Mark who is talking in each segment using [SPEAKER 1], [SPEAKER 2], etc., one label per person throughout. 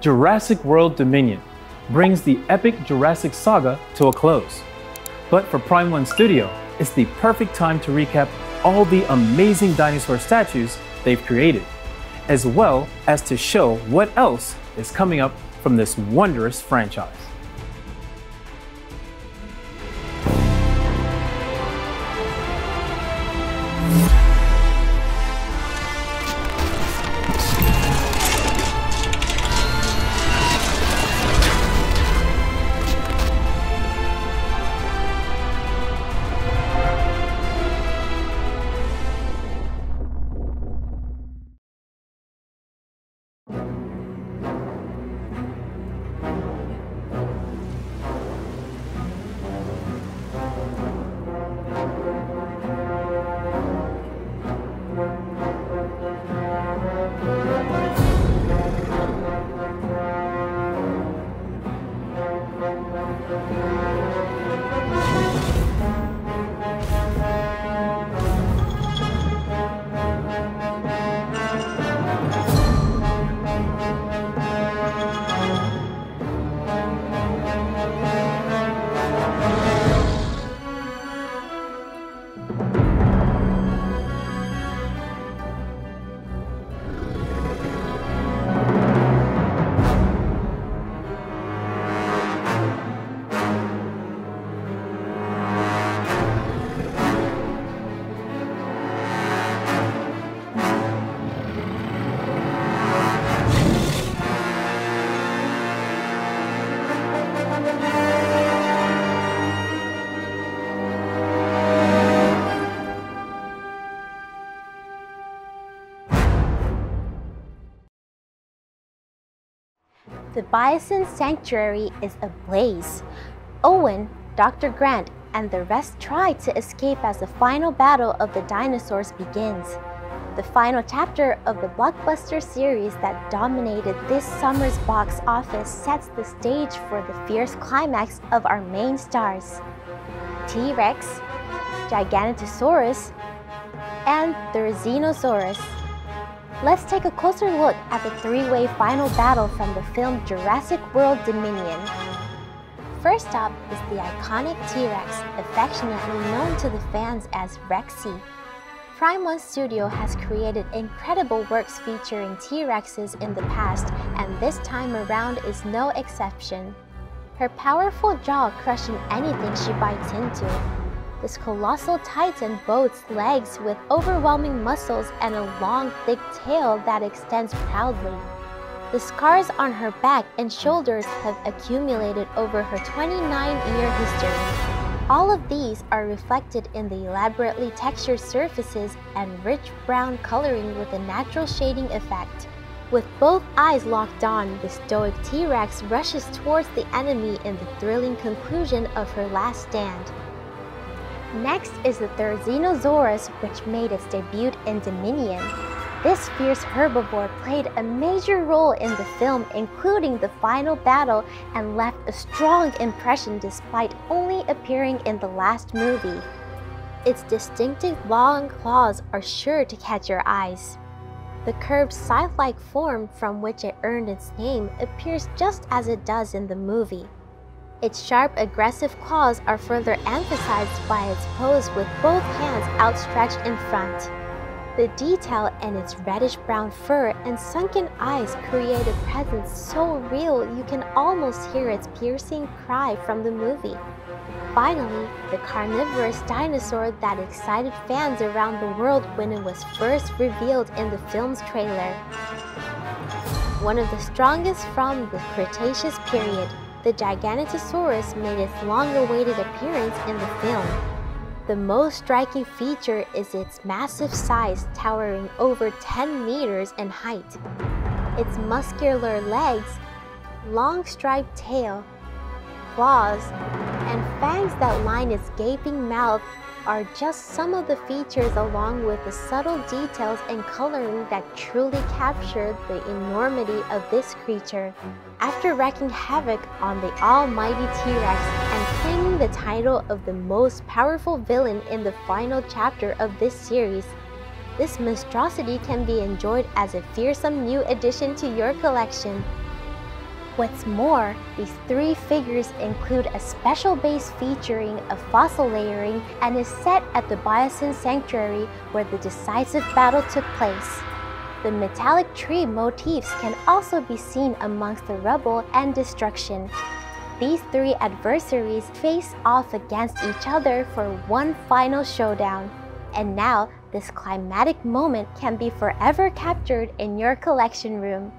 [SPEAKER 1] Jurassic World Dominion brings the epic Jurassic saga to a close. But for Prime 1 Studio, it's the perfect time to recap all the amazing dinosaur statues they've created, as well as to show what else is coming up from this wondrous franchise.
[SPEAKER 2] The Bison Sanctuary is ablaze. Owen, Dr. Grant, and the rest try to escape as the final battle of the dinosaurs begins. The final chapter of the blockbuster series that dominated this summer's box office sets the stage for the fierce climax of our main stars: T-Rex, Giganotosaurus, and Therizinosaurus. Let's take a closer look at the three-way final battle from the film Jurassic World Dominion. First up is the iconic T-Rex, affectionately known to the fans as Rexy. Prime 1 Studio has created incredible works featuring T-Rexes in the past, and this time around is no exception. Her powerful jaw crushing anything she bites into. This colossal titan boasts legs with overwhelming muscles and a long, thick tail that extends proudly. The scars on her back and shoulders have accumulated over her 29-year history. All of these are reflected in the elaborately textured surfaces and rich brown coloring with a natural shading effect. With both eyes locked on, the stoic T-Rex rushes towards the enemy in the thrilling conclusion of her last stand. Next is the Therizinosaurus, which made its debut in Dominion. This fierce herbivore played a major role in the film, including the final battle, and left a strong impression despite only appearing in the last movie. Its distinctive long claws are sure to catch your eyes. The curved scythe-like form from which it earned its name appears just as it does in the movie. Its sharp, aggressive claws are further emphasized by its pose with both hands outstretched in front. The detail in its reddish-brown fur and sunken eyes create a presence so real you can almost hear its piercing cry from the movie. Finally, the carnivorous dinosaur that excited fans around the world when it was first revealed in the film's trailer. One of the strongest from the Cretaceous period, the Giganotosaurus made its long-awaited appearance in the film. The most striking feature is its massive size, towering over 10 meters in height. Its muscular legs, long striped tail, claws, and fangs that line its gaping mouth are just some of the features, along with the subtle details and coloring that truly capture the enormity of this creature. After wreaking havoc on the almighty T-Rex and claiming the title of the most powerful villain in the final chapter of this series, this monstrosity can be enjoyed as a fearsome new addition to your collection. What's more, these three figures include a special base featuring a fossil layering and is set at the Biosin Sanctuary where the decisive battle took place. The metallic tree motifs can also be seen amongst the rubble and destruction. These three adversaries face off against each other for one final showdown. And now, this climatic moment can be forever captured in your collection room.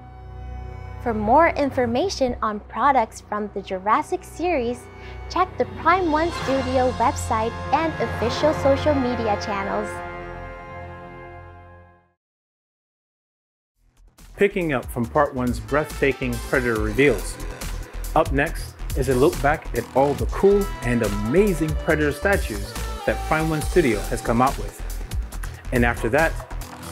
[SPEAKER 2] For more information on products from the Jurassic series, check the Prime 1 Studio website and official social media channels.
[SPEAKER 1] Picking up from Part 1's breathtaking Predator reveals. Up next is a look back at all the cool and amazing Predator statues that Prime 1 Studio has come out with. And after that,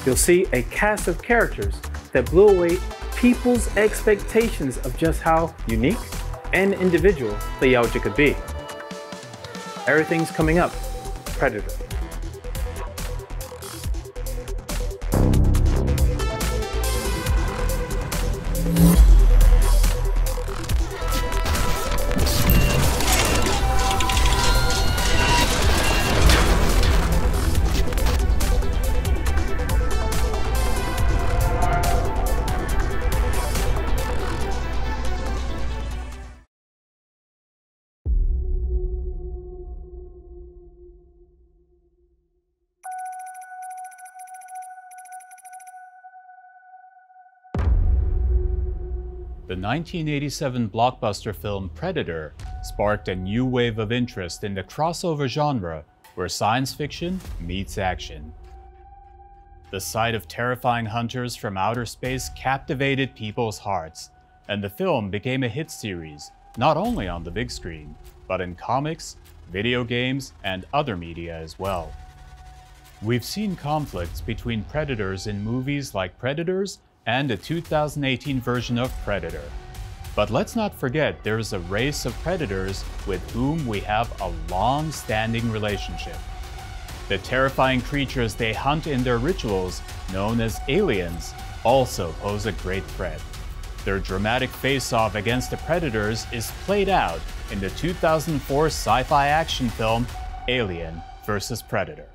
[SPEAKER 1] you'll see a cast of characters that blew away people's expectations of just how unique and individual the Yaoja could be. Everything's coming up, Predator.
[SPEAKER 3] The 1987 blockbuster film Predator sparked a new wave of interest in the crossover genre where science fiction meets action. The sight of terrifying hunters from outer space captivated people's hearts, and the film became a hit series, not only on the big screen, but in comics, video games, and other media as well. We've seen conflicts between predators in movies like Predators and the 2018 version of Predator. But let's not forget there's a race of predators with whom we have a long-standing relationship. The terrifying creatures they hunt in their rituals, known as aliens, also pose a great threat. Their dramatic face-off against the predators is played out in the 2004 sci-fi action film Alien vs. Predator.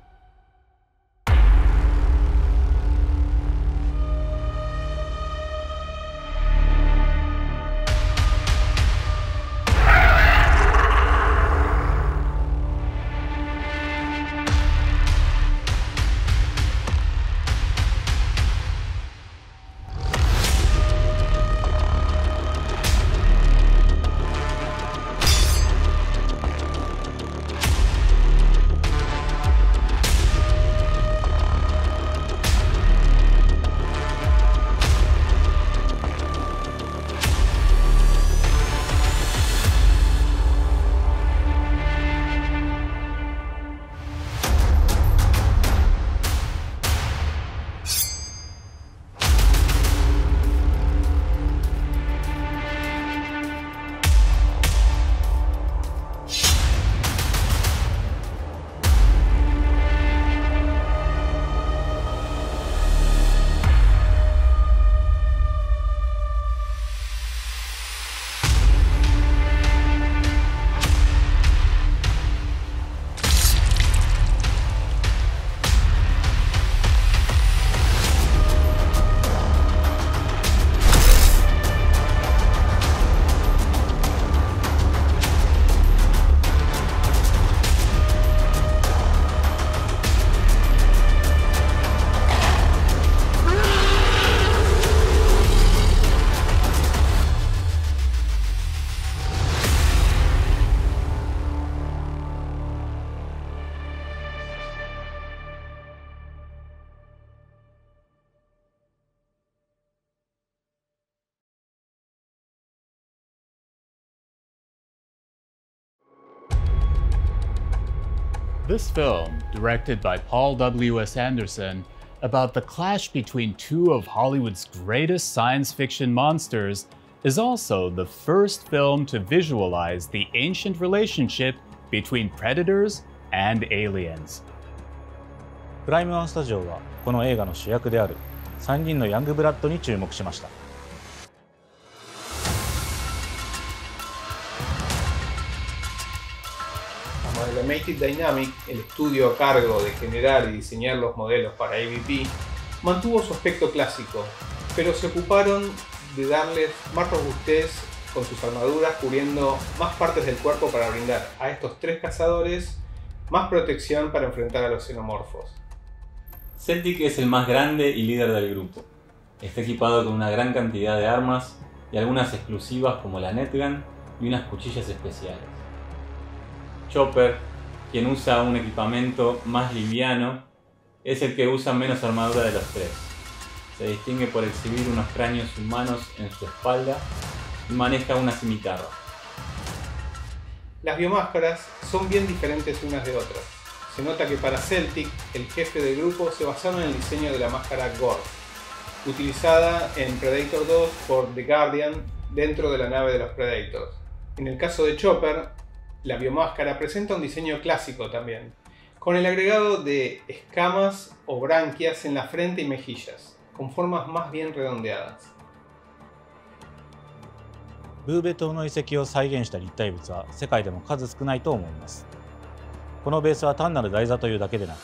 [SPEAKER 3] This film, directed by Paul W.S. Anderson, about the clash between two of Hollywood's greatest science fiction monsters, is also the first film to visualize the ancient relationship between predators and aliens.
[SPEAKER 4] プライムワンスタジオはこの映画の主役である3人のヤングブラッドに注目しました。
[SPEAKER 5] Animated Dynamic, el estudio a cargo de generar y diseñar los modelos para AVP, mantuvo su aspecto clásico, pero se ocuparon de darles más robustez con sus armaduras, cubriendo más partes del cuerpo para brindar a estos tres cazadores más protección para enfrentar a los xenomorfos.
[SPEAKER 6] Celtic es el más grande y líder del grupo. Está equipado con una gran cantidad de armas y algunas exclusivas como la Netgun y unas cuchillas especiales. Chopper, quien usa un equipamiento más liviano, es el que usa menos armadura de los tres. Se distingue por exhibir unos cráneos humanos en su espalda y maneja una cimitarra.
[SPEAKER 5] Las biomáscaras son bien diferentes unas de otras. Se nota que para Celtic, el jefe del grupo, se basaron en el diseño de la máscara Gore, utilizada en Predator 2 por The Guardian dentro de la nave de los Predators. En el caso de Chopper, la biomáscara presenta un diseño clásico también, con el agregado de escamas o branquias en la frente y mejillas, con formas más bien redondeadas.
[SPEAKER 4] ブーベ島の遺跡を再現した立体物は世界でも数少ないと思います。このベースは単なる台座というだけでなく、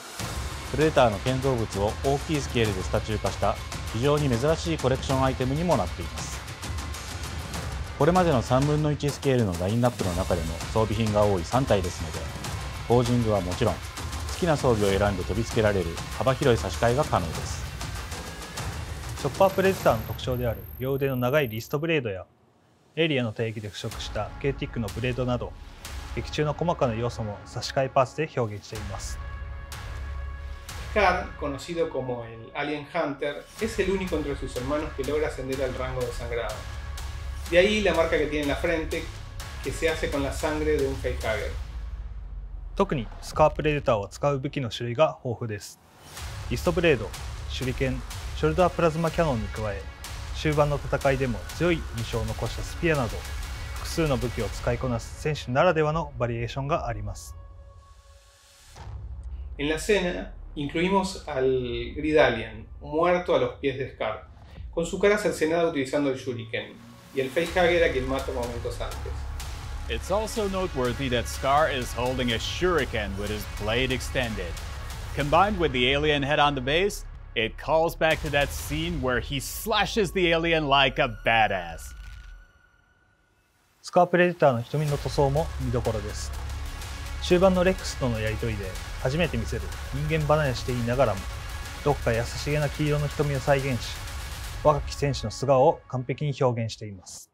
[SPEAKER 4] プレデターの建造物を大きいスケールでスタチュー化した非常に珍しいコレクションアイテムにもなっています。これまでの3分の1スケールのラインナップの中でも装備品が多い3体ですので、ポージングはもちろん、好きな装備を選んで取り付けられる幅広い差し替えが可能です。
[SPEAKER 7] チョッパープレデターの特徴である両腕の長いリストブレードやエリアの定義で腐食したケーティックのブレードなど、劇中の細かな要素も差し替えパーツで表現しています。
[SPEAKER 5] Scar, conocido como el Alien Hunter, es el único entre sus hermanos que logra ascender al rango de sangrado. De ahí la marca que tiene en la frente, que se hace con la sangre de un facehugger.
[SPEAKER 7] 特にスカープレデターを使う武器の種類が豊富です。リストブレード、手裏剣、ショルダープラズマキャノンに加え、終盤の戦いでも強い印象を残したスピアなど、複数の武器を使いこなす選手ならではのバリエーションがあります。
[SPEAKER 5] En la escena incluimos al Grid Alien, muerto a los pies de Scar, con su cara cercenada utilizando el shuriken, y el facehugger a quien mata momentos antes.
[SPEAKER 3] It's also noteworthy that Scar is holding a shuriken with his blade extended. Combined with the alien head on the base, it calls back to that scene where he slashes the alien like a badass.
[SPEAKER 7] スカープレデターの瞳の塗装も見どころです。終盤のレックスとのやり取りで初めて見せる人間離れしていながらも、どこか優しげな黄色の瞳を再現し、若き戦士の素顔を完璧に表現しています。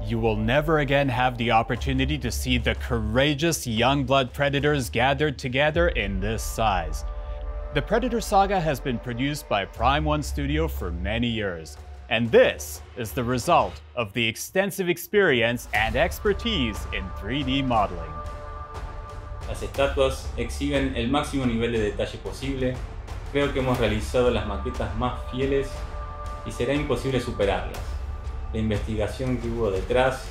[SPEAKER 3] You will never again have the opportunity to see the courageous young blood predators gathered together in this size. The Predator saga has been produced by Prime One Studio for many years, and this is the result of the extensive experience and expertise in 3D modeling.
[SPEAKER 6] Las estatuas exhiben el máximo nivel de detalle posible. Creo que hemos realizado las maquetas más fieles y será imposible superarlas. La investigación que hubo detrás,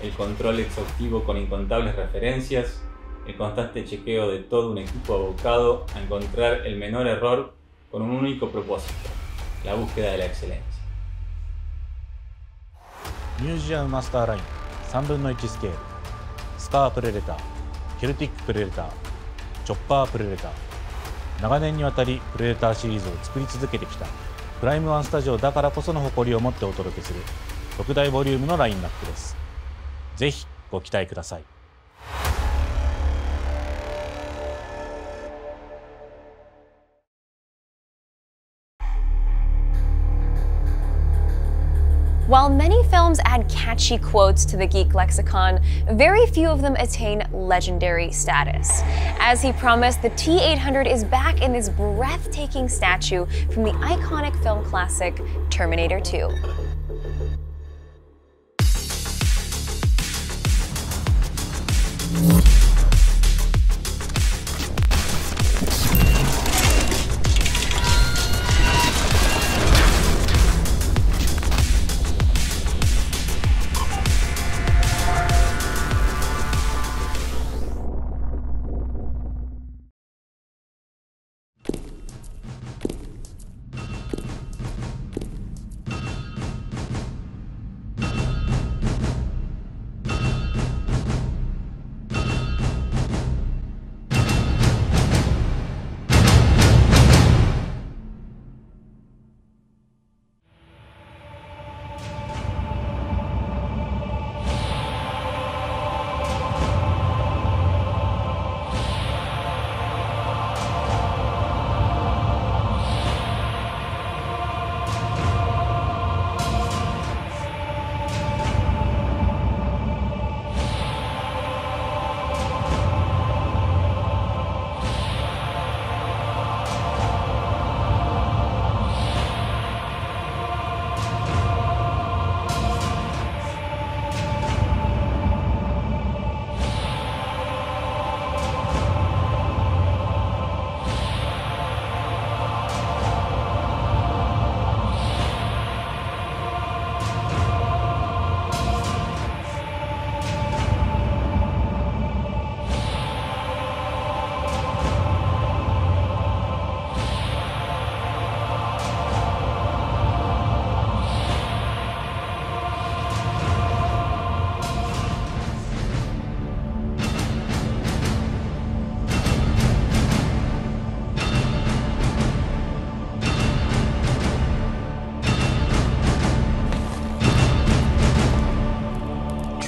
[SPEAKER 6] el control exhaustivo con incontables referencias, el constante chequeo de todo un equipo abocado a encontrar el menor error con un único propósito, la búsqueda de la excelencia.
[SPEAKER 4] ミュージアムマスターライン3分の1スケール、スカープレデター、ケルティックプレデター、チョッパープレデター、長年にわたりプレデターシリーズを作り続けてきたプライムワンスタジオだからこその誇りを持ってお届けする特大ボリュームのラインナップです。ぜひご期待ください。
[SPEAKER 8] While many films add catchy quotes to the geek lexicon, very few of them attain legendary status. As he promised, the T-800 is back in this breathtaking statue from the iconic film classic Terminator 2.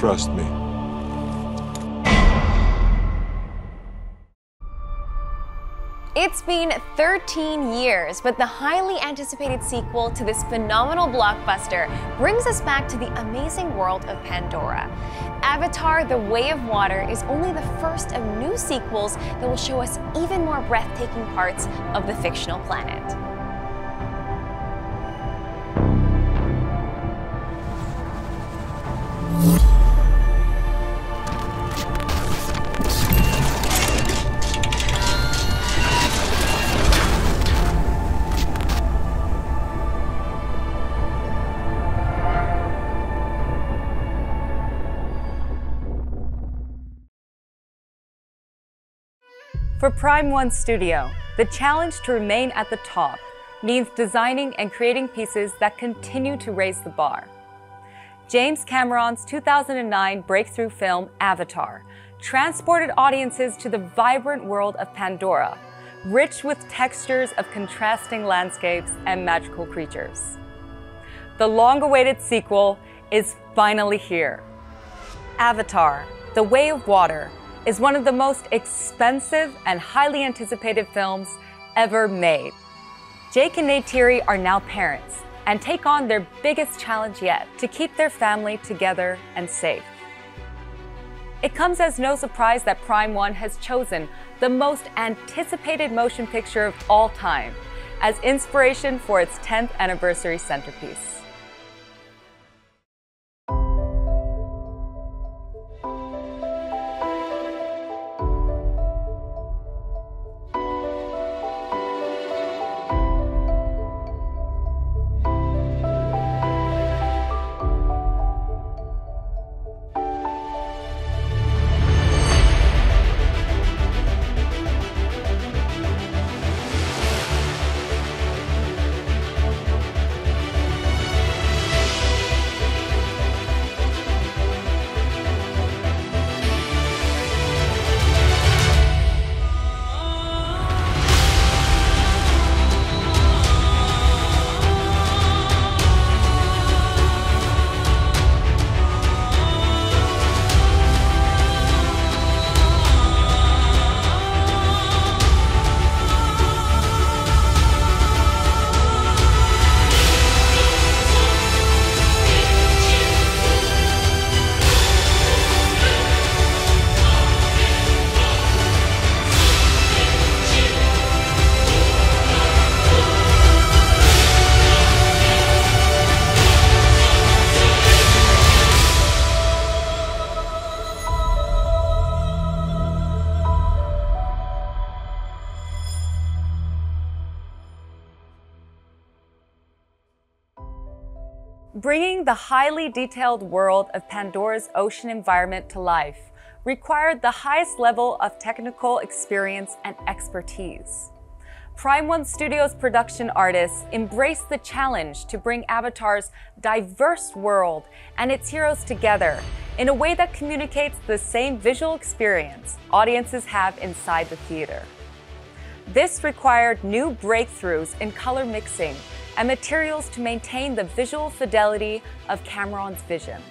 [SPEAKER 9] trust me.
[SPEAKER 8] It's been 13 years, but the highly anticipated sequel to this phenomenal blockbuster brings us back to the amazing world of Pandora. Avatar: The Way of Water is only the first of new sequels that will show us even more breathtaking parts of the fictional planet.
[SPEAKER 10] For Prime One Studio, the challenge to remain at the top means designing and creating pieces that continue to raise the bar. James Cameron's 2009 breakthrough film Avatar transported audiences to the vibrant world of Pandora, rich with textures of contrasting landscapes and magical creatures. The long-awaited sequel is finally here. Avatar: The Way of Water is one of the most expensive and highly anticipated films ever made. Jake and Neytiri are now parents and take on their biggest challenge yet to keep their family together and safe. It comes as no surprise that Prime One has chosen the most anticipated motion picture of all time as inspiration for its 10th anniversary centerpiece. Bringing the highly detailed world of Pandora's ocean environment to life required the highest level of technical experience and expertise. Prime One Studios production artists embraced the challenge to bring Avatar's diverse world and its heroes together in a way that communicates the same visual experience audiences have inside the theater. This required new breakthroughs in color mixing and materials to maintain the visual fidelity of Cameron's vision.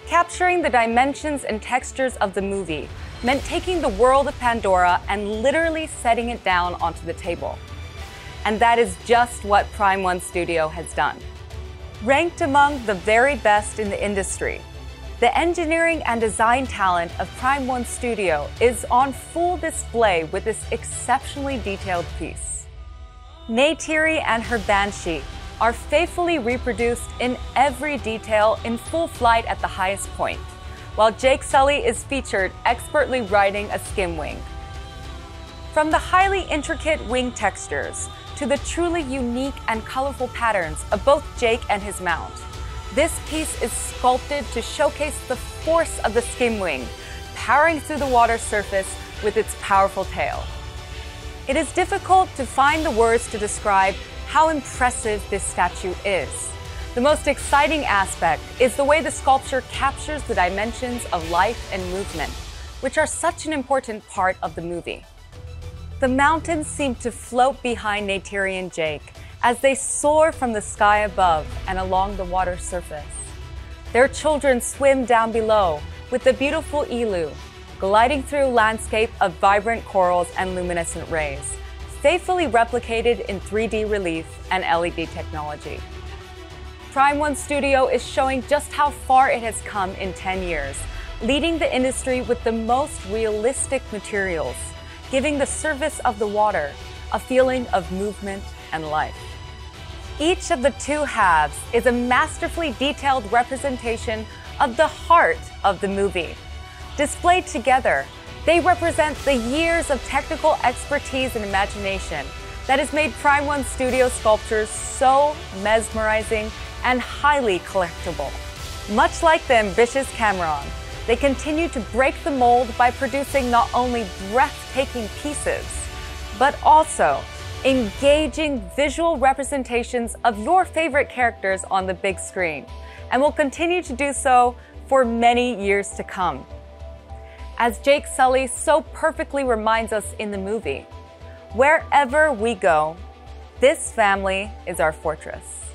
[SPEAKER 10] Capturing the dimensions and textures of the movie meant taking the world of Pandora and literally setting it down onto the table. And that is just what Prime One Studio has done. Ranked among the very best in the industry, the engineering and design talent of Prime One Studio is on full display with this exceptionally detailed piece. Neytiri and her Banshee are faithfully reproduced in every detail in full flight at the highest point, while Jake Sully is featured expertly riding a skim wing. From the highly intricate wing textures to the truly unique and colorful patterns of both Jake and his mount, this piece is sculpted to showcase the force of the skim wing, powering through the water surface with its powerful tail. It is difficult to find the words to describe how impressive this statue is. The most exciting aspect is the way the sculpture captures the dimensions of life and movement, which are such an important part of the movie. The mountains seem to float behind Neytiri and Jake as they soar from the sky above and along the water surface. Their children swim down below with the beautiful Ilu, gliding through a landscape of vibrant corals and luminescent rays, faithfully replicated in 3D relief and LED technology. Prime One Studio is showing just how far it has come in 10 years, leading the industry with the most realistic materials, giving the surface of the water a feeling of movement and life. Each of the two halves is a masterfully detailed representation of the heart of the movie. Displayed together, they represent the years of technical expertise and imagination that has made Prime One Studio sculptures so mesmerizing and highly collectible. Much like the ambitious Cameron, they continue to break the mold by producing not only breathtaking pieces, but also engaging visual representations of your favorite characters on the big screen, and will continue to do so for many years to come. As Jake Sully so perfectly reminds us in the movie, wherever we go, this family is our fortress.